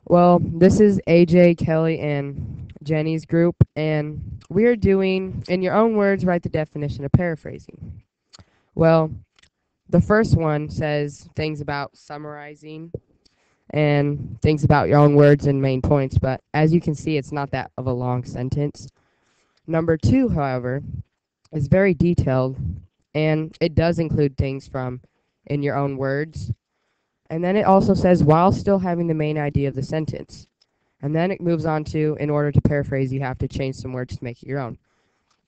Well, this is AJ, Kelly, and Jenny's group, and we are doing, in your own words, write the definition of paraphrasing. Well, the first one says things about summarizing and things about your own words and main points, but as you can see, it's not that of a long sentence. Number two, however, is very detailed, and it does include things from in your own words. And then it also says while still having the main idea of the sentence. And then it moves on to, in order to paraphrase, you have to change some words to make it your own.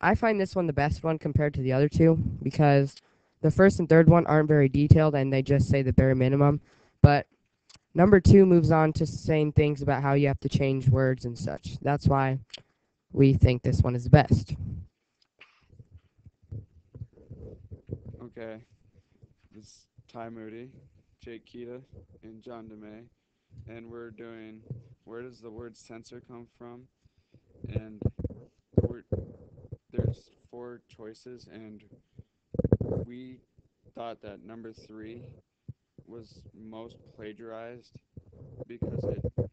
I find this one the best one compared to the other two because the first and third one aren't very detailed and they just say the bare minimum. But number two moves on to saying things about how you have to change words and such. That's why we think this one is the best. Okay, this is Ty Moody, Jake Kita, and John DeMay, and we're doing where does the word censor come from? And we're there's four choices, and we thought that number three was most plagiarized because it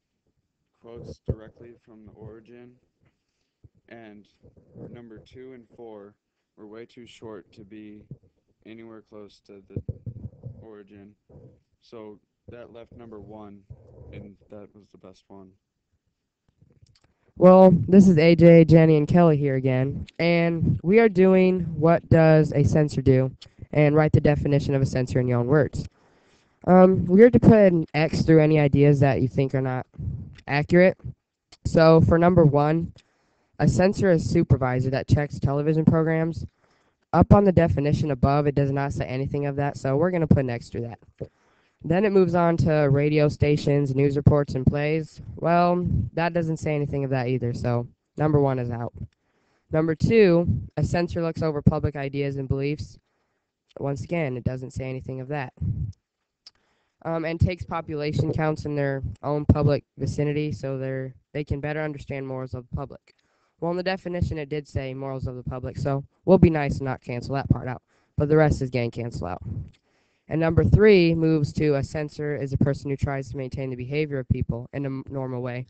quotes directly from the origin, and number two and four were way too short to be anywhere close to the origin. So that left number one, and that was the best one. Well, this is AJ, Jenny, and Kelly here again, and we are doing what does a censor do, and write the definition of a censor in your own words. We're to put an X through any ideas that you think are not accurate. So for number one, a censor is a supervisor that checks television programs. Up on the definition above, it does not say anything of that, so we're going to put an X through that. Then it moves on to radio stations, news reports, and plays. Well, that doesn't say anything of that either, so number one is out. Number two, a censor looks over public ideas and beliefs. Once again, it doesn't say anything of that. And takes population counts in their own public vicinity so they can better understand morals of the public. Well, in the definition, it did say morals of the public, so we'll be nice and not cancel that part out. But the rest is getting canceled out. And number three moves to a censor is a person who tries to maintain the behavior of people in a normal way.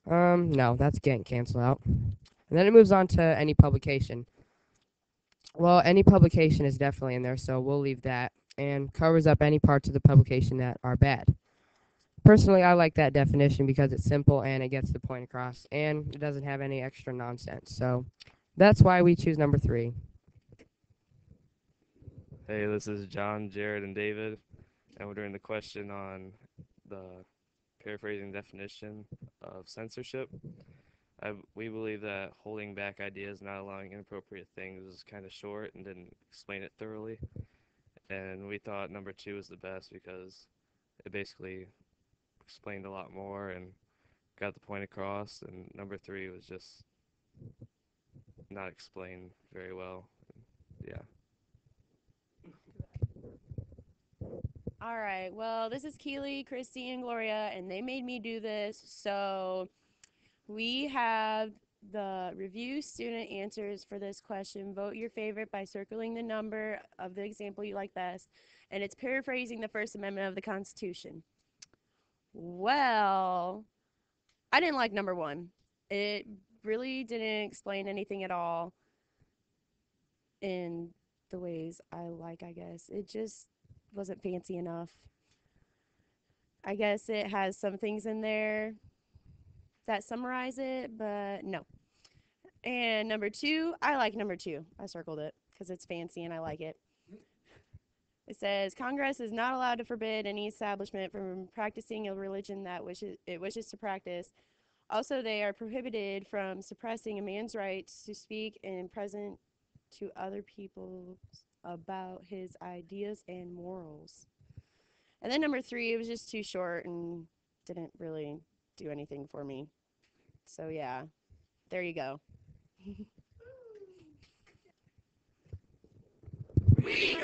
No, that's getting canceled out. And then it moves on to any publication. Well, any publication is definitely in there, so we'll leave that and covers up any parts of the publication that are bad. Personally, I like that definition because it's simple and it gets the point across and it doesn't have any extra nonsense. So that's why we choose number three. Hey, this is John, Jared, and David, and we're doing the question on the paraphrasing definition of censorship. We believe that holding back ideas, not allowing inappropriate things, is kind of short and didn't explain it thoroughly. And we thought number two was the best because it basically explained a lot more and got the point across. And number three was just not explained very well. Yeah. All right. Well, this is Keely, Christy, and Gloria, and they made me do this. So we have the review student answers for this question. Vote your favorite by circling the number of the example you like best. And it's paraphrasing the First Amendment of the Constitution. Well, I didn't like number one. It really didn't explain anything at all in the ways I like, I guess. It just wasn't fancy enough. I guess it has some things in there that summarize it, but no. And number two, I like number two. I circled it because it's fancy and I like it. It says Congress is not allowed to forbid any establishment from practicing a religion that it wishes to practice. Also, they are prohibited from suppressing a man's rights to speak and present to other people about his ideas and morals. And then number three, it was just too short and didn't really do anything for me. So yeah, there you go. We can